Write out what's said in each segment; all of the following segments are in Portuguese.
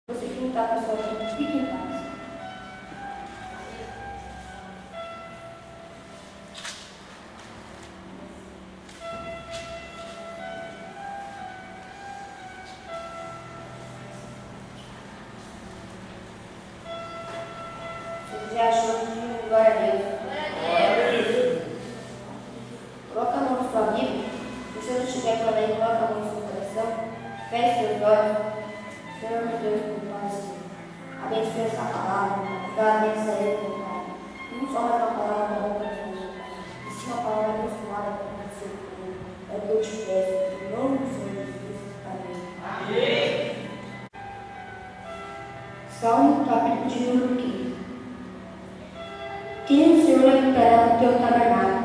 Você que não está com a sua vida, fique em paz. Você já achou que glória a Deus? Coloca a mão na sua Bíblia. Se você não estiver com ela aí, coloca a mão no seu coração. Feche seus olhos. Senhor, meu Deus, meu Pai, Senhor. Abençoe essa palavra. Dá abençoe ele, meu Pai. Não só mais uma palavra da boca de Deus, Pai. E sim uma palavra abençoada para o seu povo. É o que eu te peço. Em nome do Senhor Jesus. Amém. Amém. Salmo capítulo de número 15. Quem o Senhor habitará no teu tabernáculo?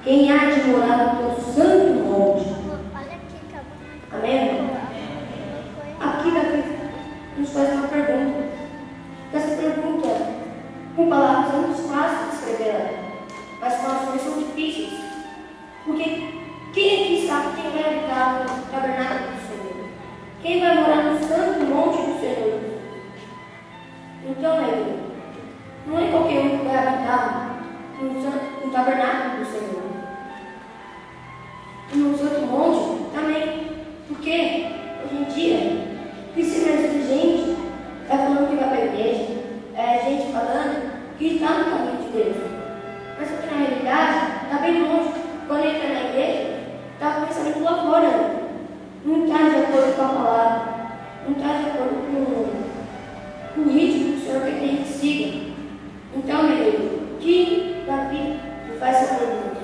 Quem há de morar no teu santo monte? Amém, irmão? Aqui Davi nos faz uma pergunta. Essa pergunta, com palavras muito fáceis de escrever, mas com ações são difíceis. Porque quem aqui sabe quem vai habitar no tabernáculo do Senhor? Quem vai morar no santo monte do Senhor? Então, não é qualquer um que vai habitar no tabernáculo do Senhor. E no santo monte também. Porque hoje em dia, precisa de gente está falando que vai para a igreja, gente falando que está no caminho de Deus. Mas só que na realidade está bem longe. Quando entra na igreja, está com o pensamento lá fora. Não está de acordo com a palavra. Não está de acordo com o ritmo que o Senhor quer que a gente siga. Então, meu Deus, que Davi faz essa pergunta?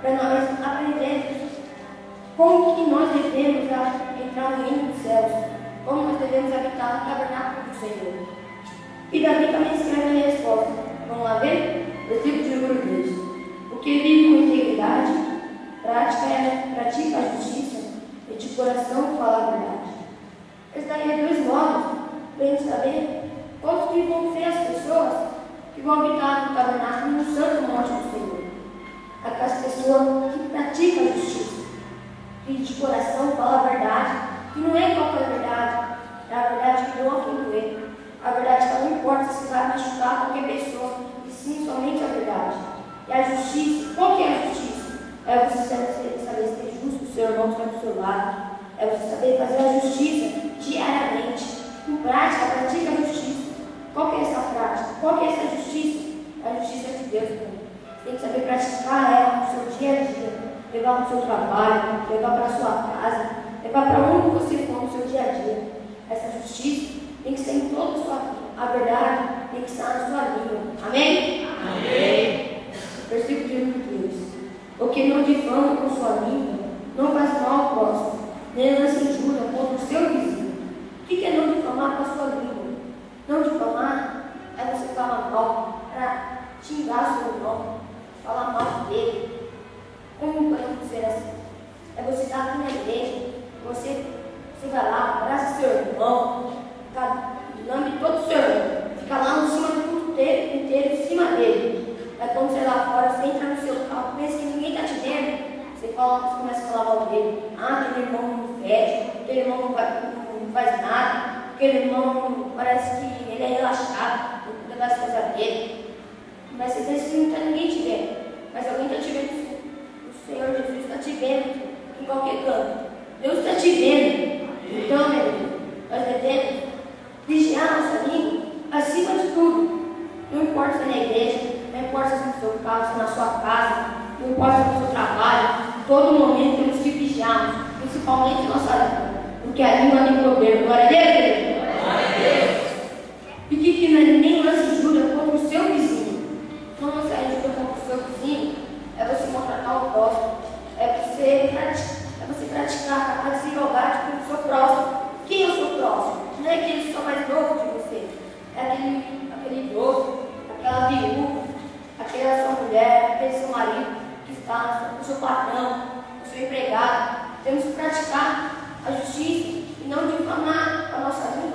Para nós aprendermos como que nós devemos entrar no reino dos céus, como nós devemos habitar no tabernáculo do Senhor. E Davi também escreve a resposta. Vamos lá ver? Versículo de número 2. O que vive com integridade, pratica a justiça e de coração fala a verdade. Esse daí é dois modos para a gente saber quais que vão ser as pessoas que vão habitar no tabernáculo no santo monte do Senhor. Aquelas pessoas que praticam a justiça, que de coração fala a verdade, que não é qualquer verdade, é a verdade que deu a quem doer. A verdade que não importa se vai machucar qualquer pessoa, e sim somente a verdade. E a justiça, qual que é a justiça? É você saber ser justo, o seu irmão que está do seu lado. É você saber fazer a justiça diariamente. Com prática, pratica a justiça. Qual que é essa prática? Qual que é essa justiça? É a justiça de Deus também. Você tem que saber praticar ela no seu dia a dia. Levar para o seu trabalho, levar para a sua casa, levar para onde você for no seu dia a dia. Essa justiça tem que ser em toda a sua vida. A verdade tem que estar na sua língua. Amém? Amém. Versículo de número 2. O que não difama com sua língua, não faz mal ao próximo, nem lança injúria contra o seu vizinho. O que é não difamar com a sua língua? Não difamar é você falar mal para xingar o seu irmão, falar mal dele. Como podemos dizer assim? É você estar aqui na igreja, você vai lá, abraça seu irmão, fica lambe todo o seu irmão, fica lá em cima do culto inteiro, em cima dele. Aí quando você lá fora, você entra no seu carro, pensa que ninguém está te vendo, você começa a falar mal dele. Ah, aquele irmão não fede, aquele irmão não faz nada, aquele irmão parece que ele é relaxado, não cuida das coisas dele. Mas você pensa que não está ninguém te vendo, mas alguém está te vendo. O Senhor Jesus está te vendo em qualquer canto. Deus está te vendo. Então, meu Deus, nós devemos vigiar nossa língua acima de tudo. Não importa se é na igreja, não importa se é no seu carro, se é na sua casa, não importa se é no seu trabalho. Todo momento temos que vigiarmos, principalmente nossa língua, porque a língua tem poder. Glória a Deus, querido. Glória a Deus. E que nem lance injúria contra o seu vizinho. Não lance injúria contra o seu vizinho. É você maltratar o próximo, é você praticar a desigualdade com o seu próximo. Quem é o seu próximo? Não é aquele só mais novo de você, é aquele idoso, aquela viúva, aquela sua mulher, aquele seu marido que está, o seu patrão, o seu empregado. Temos que praticar a justiça e não difamar a nossa língua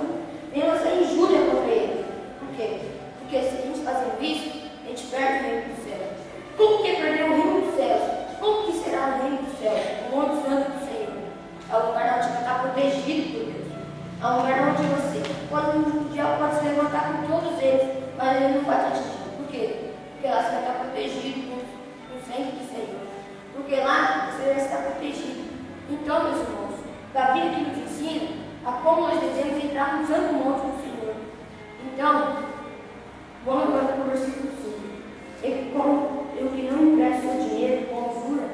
protegido no sangue do Senhor. Porque lá você vai estar protegido. Então, meus irmãos, Davi aqui nos ensina a como nós devemos entrar no santo monte do Senhor. Então, vamos agora para o versículo 5. Como eu que não empresto seu dinheiro com usura,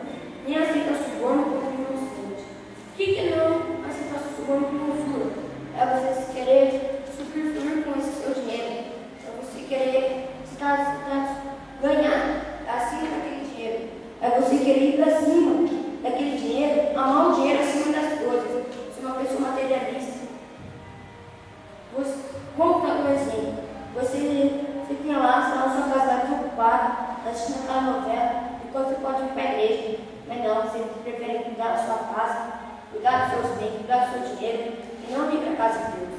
nem aceita suborno como inocente. O que é não aceitar suborno com usura? É você querer superfluir com esse seu dinheiro. É você querer ganhar acima daquele dinheiro. É você querer ir para cima daquele dinheiro, amar o dinheiro acima das coisas. Ser uma pessoa materialista. Vamos dar um exemplo. Você tem lá, está na sua casa preocupada, assistindo aquela novela, enquanto você pode ir para a igreja. Mas não, você prefere cuidar da sua casa, cuidar dos seus bens, cuidar do seu dinheiro, e não vir para a casa de Deus.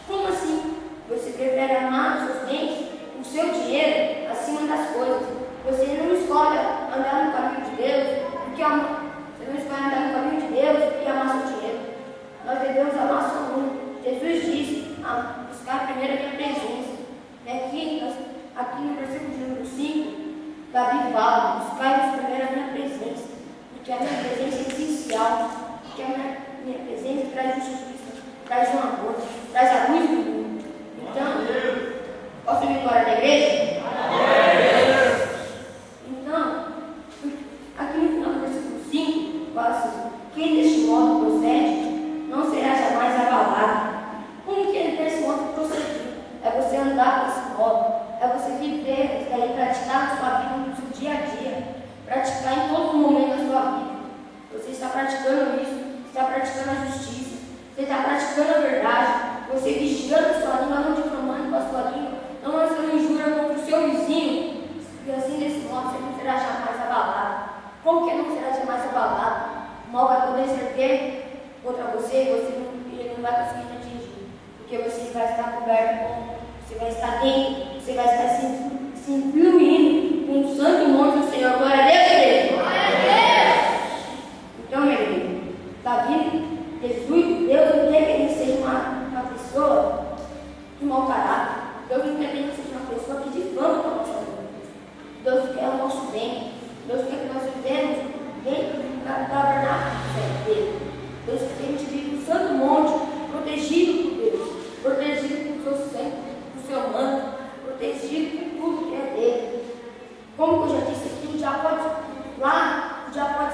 Como assim? Você prefere amar os seus bens, o seu dinheiro, acima das coisas. Você não escolhe andar no caminho de Deus, porque você não escolhe andar no caminho de Deus e amar seu dinheiro. Nós devemos amar só um. Jesus disse, buscar primeiro a minha presença. Aqui no versículo de número 5, Davi fala, buscar primeiro a minha presença, porque a minha presença é essencial, porque a minha presença traz justiça, traz um amor, traz a luz do mundo. Então, posso ir embora da igreja? Então, aqui no final do versículo 5, fala assim, quem deste modo procede, não será jamais abalado. Como que ele desse modo procede? É você andar desse modo, é você viver, isso daí, praticar na sua vida no seu dia a dia, praticar em todo momento da sua vida. Você está praticando isso, está praticando a justiça, você está praticando a verdade, você vigiando a sua língua, não difamando com a sua língua, não lançando injúria contra o seu vizinho, e assim desse modo você não será jamais abalado. Como que não será jamais abalado? O mal vai poder ser ter contra você, ele não vai conseguir te atingir, porque você vai estar coberto com, você vai estar dentro, você vai estar se incluindo com o santo monte do Senhor. Glória a Deus, igreja! Glória a Deus! Então, meu irmão, Davi, Jesus, Deus não quer que ele seja uma pessoa de mau caráter. Deus não quer que ele seja uma pessoa que difama a nossa vida. Deus quer o nosso bem. Deus quer que nós vivemos dentro do tabernáculo dele. Deus quer que a gente viva no santo monte, protegido por Deus, protegido por seu sangue, por seu manto, protegido por tudo que é dele. Como eu já disse aqui, o diabo pode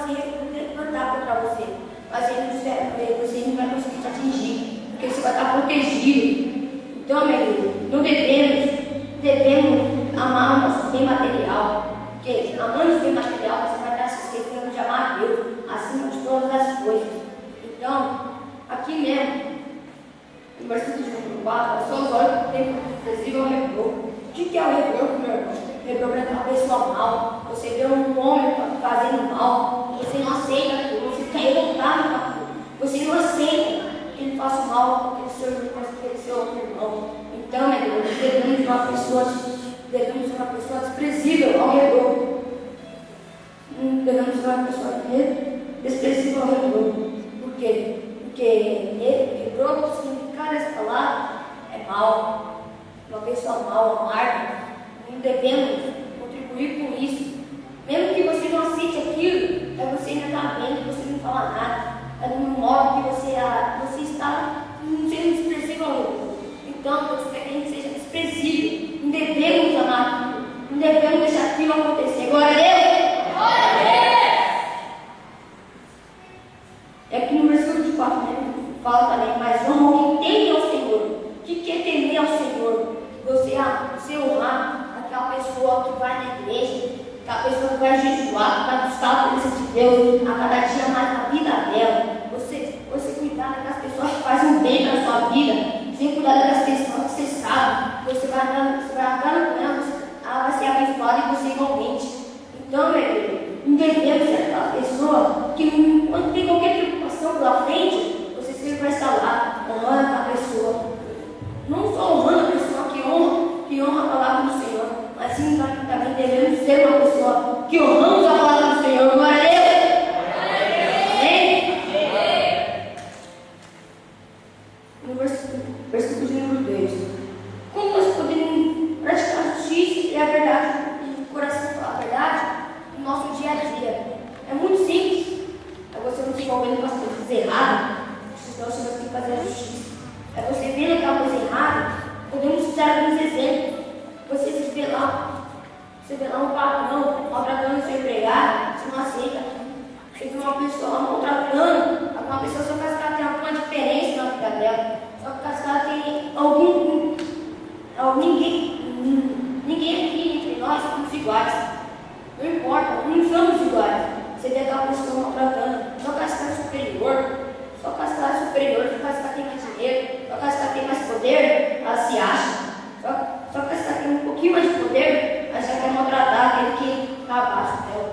se levantar contra você, mas você não vai conseguir te atingir, porque você vai estar protegido. Então, meu amigo, não devemos amar o nosso bem material, porque amando o bem material, você vai estar se esquecendo de amar a Deus acima de todas as coisas. Então, aqui mesmo, no versículo de número 4, só os olhos que tem visível ao reprovo. O que é o reprovo, meu irmão? Reprovo é uma pessoa mal. Você vê um homem fazendo mal, você não aceita aquilo, você fica revoltado com aquilo. Você não aceita que ele faça mal com aquele seu outro irmão. Então, meu irmão, devemos ser uma pessoa desprezível ao reprovo. Devemos ser uma pessoa desprezível ao reprovo. Por quê? Porque reprovo, o significado dessa palavra é mal, uma pessoa mal, amarga. Não devemos contribuir com isso. Mesmo que você não aceite aquilo, você ainda está vendo, você não fala nada. É no modo que você está sendo desprezível ao reprovo. Então, Deus quer que a gente seja desprezível. Não devemos amar aquilo, não devemos deixar aquilo acontecer. Glória a Deus! Glória a Deus! É aqui no versículo de 4 fala também, mas honra quem teme ao Senhor. O que é temer ao Senhor? Você honrar aquela pessoa que vai na igreja, aquela pessoa que vai jejuar, que vai buscar a presença de Deus a cada dia mais na vida dela. Você cuidar daquelas pessoas que fazem bem na sua vida, sem cuidar daquelas pessoas que você sabe, você vai andando com ela, ela vai ser abençoada e você igualmente. Então, meu filho, não devemos ser aquela pessoa que, quando tem qualquer preocupação pela frente, você sempre vai estar lá, honrando a pessoa. Não só honrando a pessoa que honra a palavra do Senhor, mas sim também devemos ser uma pessoa que honramos a palavra do Senhor. Glória a Deus! No versículo de número 2. Como nós podemos praticar a justiça e a verdade, e o coração falar a verdade? dar alguns exemplos. Você vê lá um patrão maltratando seu empregado, você não aceita. Você vê uma pessoa maltratando, uma pessoa só porque ela tem alguma diferença na vida dela, só porque ela tem ninguém aqui entre nós somos iguais. Não importa, não somos iguais. Você vê aquela pessoa maltratando, só porque ela é superior, só porque ela é superior, só porque ela tem mais dinheiro, só porque ela tem mais poder, ela se acha. Só porque ela tem um pouquinho mais de poder, ela já quer maltratar aquele que está abaixo dela.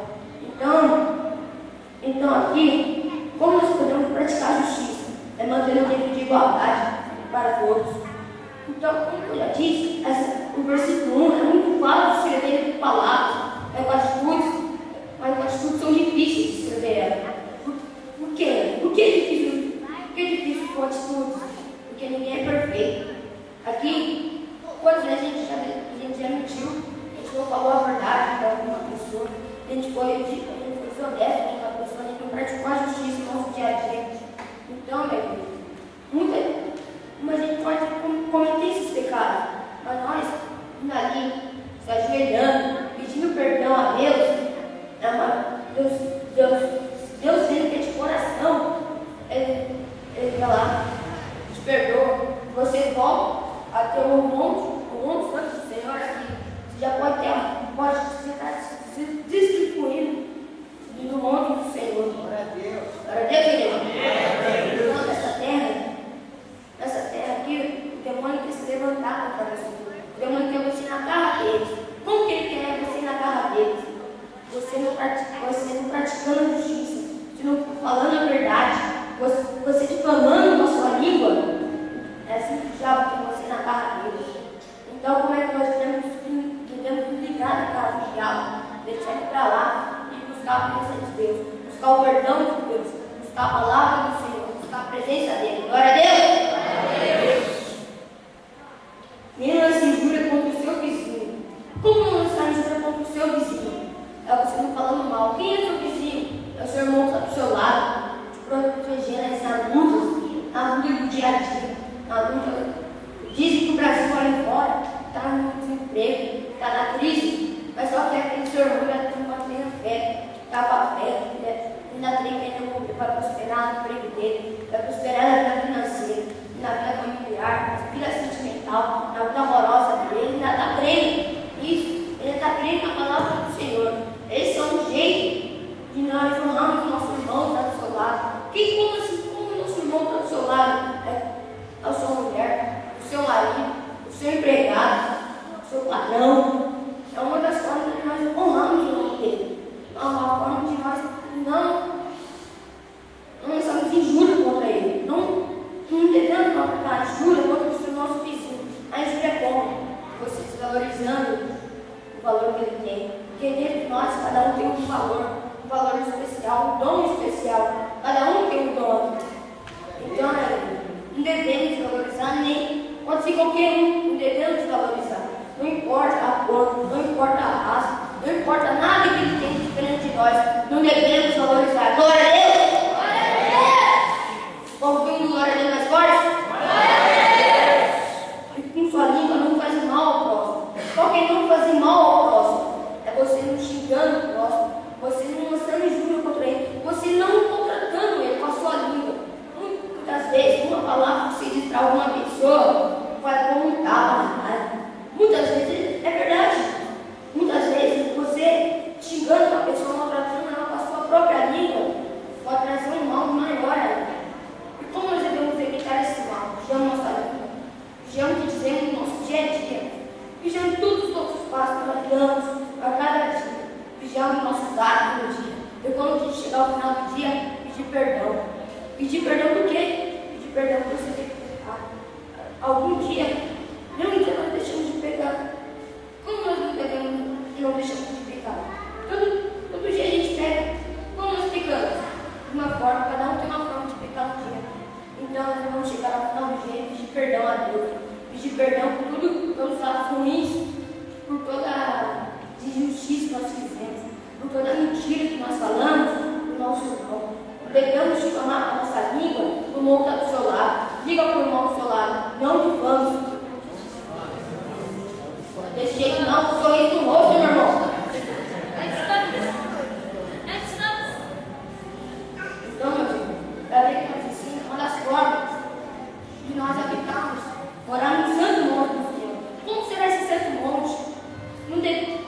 Então aqui, como nós podemos praticar a justiça? É manter um nível de igualdade para todos. Então, como eu já disse, o versículo 1 é muito fácil de escrever com palavras, mas as atitudes são difíceis de escrever elas. Por quê? Por que é difícil? Por que é difícil com atitudes? Porque ninguém é perfeito. Aqui, quantas vezes a gente já mentiu, a gente não falou a verdade para alguma pessoa, a gente foi honesto com aquela pessoa, a gente não praticou a justiça no nosso dia a dia. Então, mas a gente pode cometer esses pecados, mas nós, indo ali, se ajoelhando, pedindo perdão a Deus vendo que é de coração, Ele vai lá, te perdoa, você volta a ter o monte santo do Senhor aqui. Você já pode estar se distribuindo no monte do Senhor. Glória a Deus. Glória a Deus, querido. Então, nessa terra aqui, o demônio quer se levantar contra você. O demônio quer você na garra deles. Como que ele quer você na garra deles? Você não praticando a justiça, você não falando a verdade, você difamando a sua língua. É assim que o diabo quer você na garra deles. Então, como é que nós devemos ligar na casa do diabo? Deixar ele para lá e buscar a presença de Deus, buscar o perdão de Deus, buscar a palavra do Senhor, buscar a presença dele. Glória a Deus! Nem lança injúria contra o seu vizinho. Como não lançar injúria contra o seu vizinho? É você não falando mal. Quem é seu vizinho? É o seu irmão que está do seu lado, te protegendo nas lutas do dia a dia, na luta. Dizem que o Brasil ali fora está no desemprego, está na crise, mas só que aquele seu irmão já tem uma plena fé, está com a fé, ainda tem que ainda para prosperar no emprego dele, para prosperar na vida financeira, na vida familiar, na vida sentimental, na vida amorosa dele, ainda está crendo nisso, ele está crendo na palavra do Senhor. Esse é um jeito de nós honrarmos o nosso irmão que está do seu lado. Como o nosso irmão está do seu lado? É a sua mulher, o seu marido, o seu empregado, o seu patrão. É uma das formas de nós honrarmos o nome dele. É uma forma de nós não lançarmos injúria contra ele. Não devemos aplicar injúria contra o nosso vizinho. A injúria é como? Você desvalorizando o valor que ele tem. Porque dentro de nós, cada um tem um valor especial, um dom especial. Cada um tem um dom. Então, não devemos valorizar nem, pode ser qualquer um, não devemos desvalorizar. Não importa a cor, não importa a raça, não importa nada que ele tem diferente de nós, não devemos valorizar. Glória a Deus! Glória a Deus! Vamos ver um glória a Deus mais forte? Glória a Deus! E com sua língua não faz mal ao próximo. Qual que não fazer mal ao próximo? É você não xingando o próximo, você não mostrando injúria contra ele, você não contratando ele com a sua língua. Muitas vezes, uma palavra que você diz para alguma pessoa vai como um tapa na cara. Muitas vezes, é verdade. Muitas vezes, você xingando uma pessoa, maltratando ela com a sua própria língua, pode trazer um mal maior ainda. E como nós devemos evitar esse mal? Vigiando nossa língua, vigiando o que dizemos no nosso dia a dia, vigiando todos os nossos passos que nós damos a cada dia, vigiando nossos atos no dia. E quando a gente chegar ao final do dia, pedir perdão. Pedir perdão por quê? Pedir perdão por você ter pecado. Algum dia, nenhum dia nós deixamos de pecar. Como nós não deixamos de pecar? Todo dia a gente peca. Como nós pecamos? De uma forma, cada um tem uma forma de pecar no dia. Então nós vamos chegar ao final do dia e pedir perdão a Deus. Pedir perdão por tudo, pelos atos ruins, por toda a injustiça que nós fizemos, por toda a mentira que nós falamos do nosso irmão. Devemos difamar a nossa língua, o irmão está do seu lado. Diga para o irmão do seu lado, não difame. um sorriso no rosto, meu irmão. Então, meu filho, para ver que nos ensina uma das formas de nós habitarmos, morar no santo monte do Senhor. Como será esse santo monte? Não tem.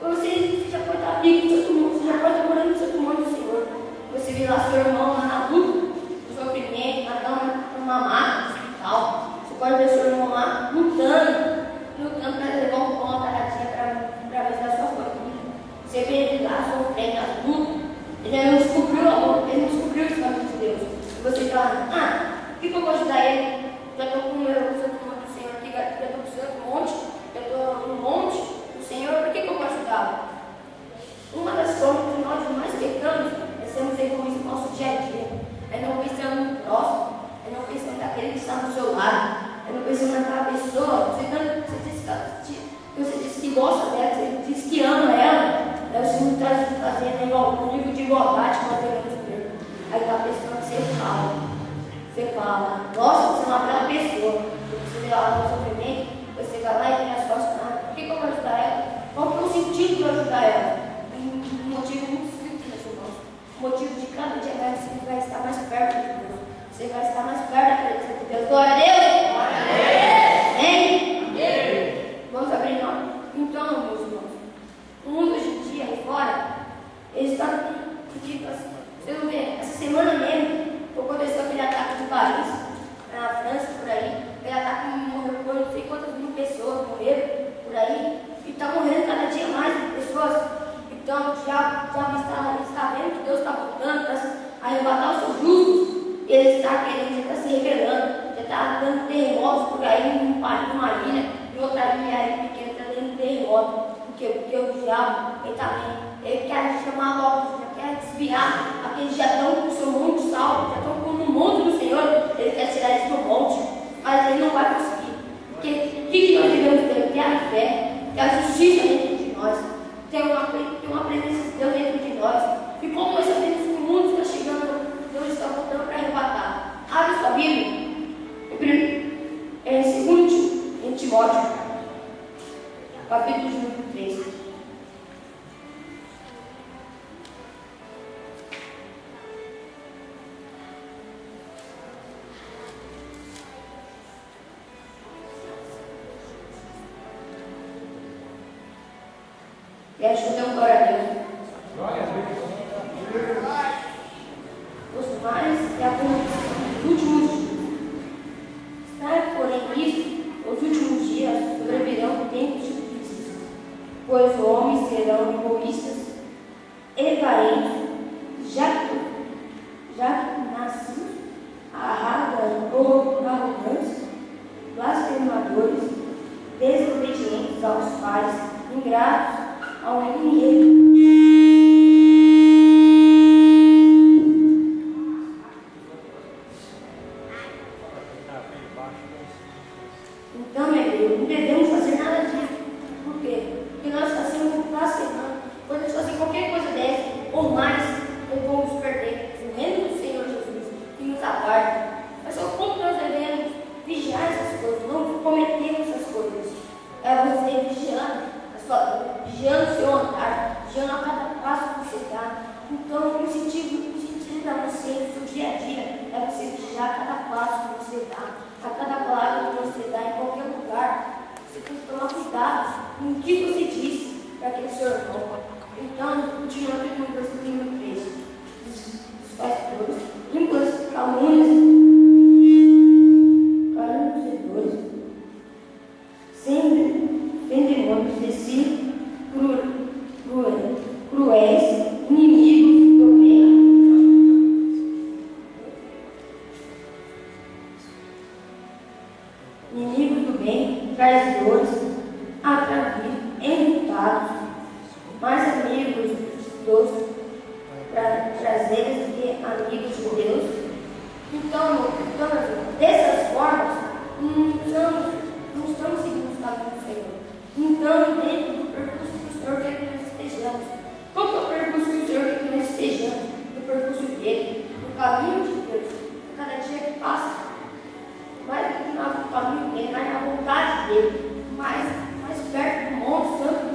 Você já pode estar amigo do santo monte, você já pode estar morando no santo monte do Senhor. Você vê lá seu irmão lá na luta, no sofrimento, na cama, numa maca, no hospital. Você pode ver seu irmão lá lutando para levar um pão cada dia para ver da sua família. Você vê ele lá sofrendo as lutas. Ele não descobriu o amor, ele não descobriu os caminhos de Deus. E você fala, o que eu vou ajudar ele? Já estou com o meu santo monte do Senhor aqui, já estou com o santo monte, já estou no monte do Senhor, por que eu vou ajudá-lo? Uma das formas que nós mais pecamos é sermos egoístas no nosso dia a dia. É não pensando no próximo, é não pensando naquele que está do seu lado, é não pensando naquela pessoa. Você disse que gosta dela, você disse que ama ela. Daí o Senhor traz um nível de igualdade que nós devemos ter. Aí aquela pessoa que você fala, nossa, você é uma bela pessoa. Você vê lá no sofrimento, você vai lá e tem as suas coisas. Por que eu vou ajudar ela? Qual que é o sentido de eu ajudar ela? Um motivo muito simples, meus irmãos. O motivo de cada dia mais você vai estar mais perto de Deus. Você vai estar mais perto da presença de Deus. Glória a Deus! Glória a Deus! Amém? Vamos abrir nós. Então, meus irmãos, o mundo hoje em dia aí fora, eles estão tipo assim. Você não vê, essa semana mesmo, aconteceu aquele ataque de Paris, na França, por aí. Aquele ataque morreu por não sei quantas mil pessoas morreram por aí. E está morrendo cada dia mais pessoas. Então, já está vendo que Deus está voltando para arrebatar os seus justos. Ele está querendo, já está se revelando, já está dando terremotos por aí, numa ilha, em outra ilha aí pequena, está dando terremoto. Porque o diabo, ele quer chamar logo, já quer desviar aqueles que já estão com o seu monte salvo, já estão no monte do Senhor, ele quer tirar eles do monte, mas ele não vai conseguir. Porque o que nós devemos ter? Ter a fé, ter a justiça dentro de nós, ter uma presença de Deus dentro de nós. E como nós sabemos que o mundo está chegando, Deus está voltando para arrebatar. Abre sua Bíblia, em Timóteo, capítulo número 3. E acho que eu tenho glória a Deus. Glória a Deus. Os mais é a dos últimos dias. Sabe, porém, isso, os últimos dias sobrevirão tempos difíceis, pois os homens serão egoístas, evarentes, jactanciosos, arrogantes, blasfemadores, desobedientes aos pais, ingratos ao inimigo. Então, meu Deus, não devemos fazer nada disso. Por quê? Porque nós estamos sendo blasfemando. Quando nós fazemos qualquer coisa dessa, ou mais, nós vamos perder o reino do Senhor Jesus, que nos aguarda. Mas só como nós devemos vigiar essas coisas, não cometer essas coisas. É você vigiando o seu andar, vigiando a cada passo que você dá. Então, o sentido para você, no seu dia a dia, é você vigiar a cada passo que você dá, a cada palavra que você dá, em qualquer lugar. Você tem que tomar cuidado com o que você diz para aquele seu irmão. Então, continuando aqui no versículo número 3. Os pastores, limpas, calúnias, sempre vendedores de si, cruéis, inimigos do bem, traidores, atravidos, enlutados, mais amigos dos prazeres que amigos de Deus. Então, dessas formas, não estamos seguindo os caminhos do Senhor. Então, dentro do percurso que o Senhor quer que nós estejamos. Qual que é o percurso que o Senhor quer que nós estejamos? No percurso dele, no caminho de Deus. Cada dia que passa, mais do que no caminho dele, mais na vontade dele, mais perto do monte santo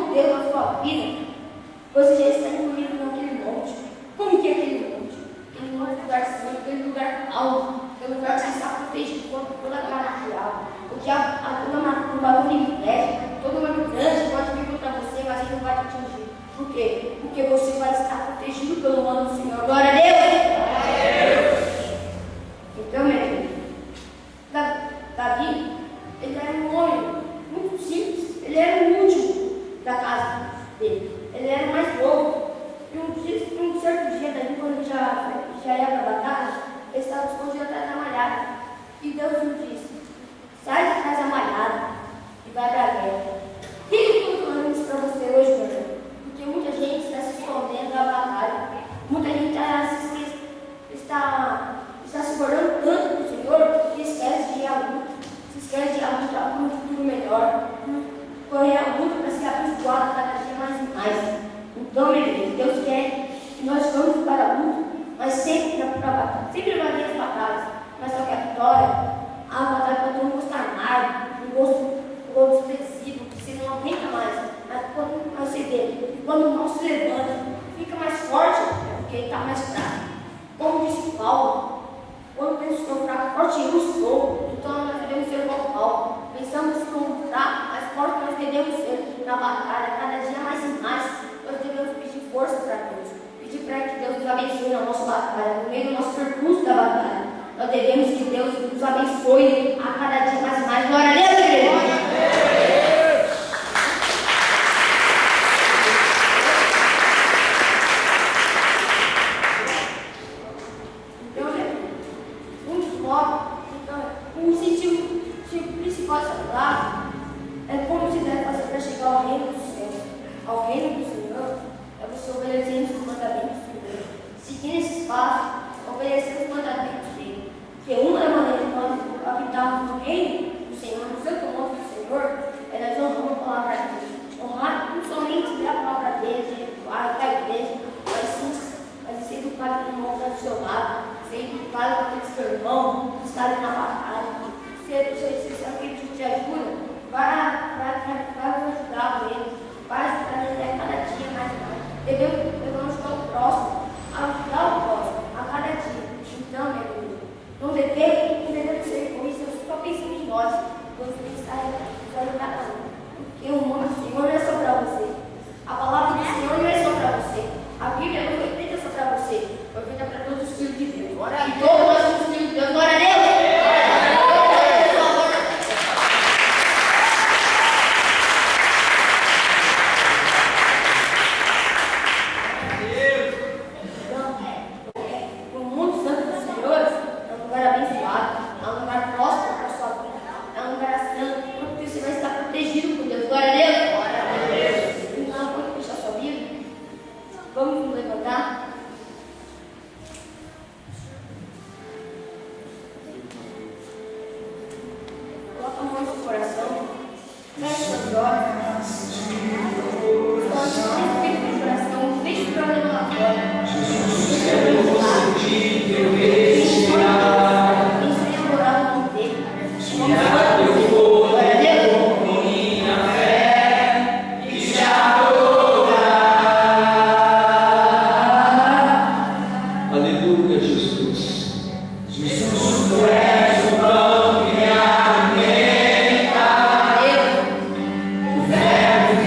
de Deus na sua vida, você já está incluído naquele monte. Como que é aquele monte? Aquele monte é lugar santo, aquele lugar alto, aquele lugar que você está protegido contra toda a cara do diabo. O diabo, toda barulho de inveja, todo mundo grande pode vir contra você, mas ele não vai te atingir. Por quê? Porque você vai estar protegido pelo nome do Senhor. Glória a Deus! Então, meu filho, Davi, ele era um homem muito simples. Ele era o último da casa dele. Ele era o mais novo. E um certo dia, Davi, quando ele já ia para a batalha, ele estava escondido atrás da malhada. E Deus lhe disse: sai de trás da malhada e vai para a guerra. O que eu estou falando isso para você hoje, meu irmão? Porque muita gente está se escondendo da batalha. Muita gente está se guardando tanto para o Senhor que esquece de ir à luta. Se esquece de ir à luta para um futuro melhor. Correr à luta para ser abençoado cada dia mais e mais. Então, meu Deus quer que nós vamos para a luta, mas sempre vai ter as batalhas. Mas só que a vitória, a batalha pode ter um gosto amargo, um gosto expressivo, que você não aguenta mais. Mas quando você vê, quando o mal se levanta, fica mais forte, porque ele está mais fraco. Como disse Paulo, quando eu estou fraco, forte eu estou. Então nós devemos ser como Paulo. Pensamos que somos fracos, mas forte nós devemos ser na batalha, cada dia mais e mais. Nós devemos pedir força para Deus. Pedir para que Deus nos abençoe na nossa batalha, no meio do nosso percurso da batalha. Nós devemos que Deus nos abençoe a cada dia mais e mais. Glória a Deus, igreja! O sentido principal dessa palavra é como se deve fazer para chegar ao reino do Senhor. Ao reino do Senhor é você obedecer os mandamentos dele. Seguir esses passos, obedecer os mandamentos dele. Porque uma das maneiras de nós habitarmos no reino do Senhor, no santo monte do Senhor, é nós honrarmos a palavra dele. Honrar não somente a palavra dele, de educar da igreja, mas ser educado com o irmão do seu lado. Ser educado com aquele seu irmão que está ali na batalha. Se alguém precisar de ajuda, vai ajudar ele, vai ajudar ele a cada dia mais e mais. Devemos ajudar o próximo, ajudar o próximo a cada dia. Então, meu Deus, não devemos ser egoístas só pensando em nós, vamos pensar em cada um. Porque o nome do Senhor não é só para você, a palavra do Senhor não é só para você, a Bíblia não foi feita só para você, foi feita para todos os filhos de Deus. E todos nós somos filhos de Deus. Glória a Deus!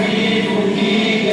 Vivo que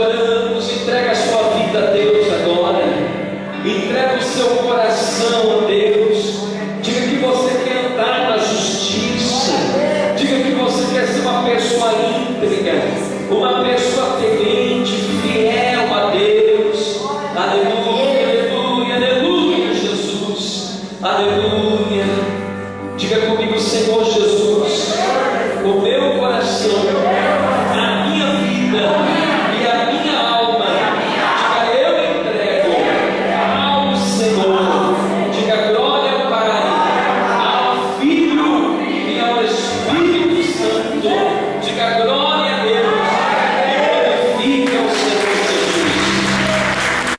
adorando.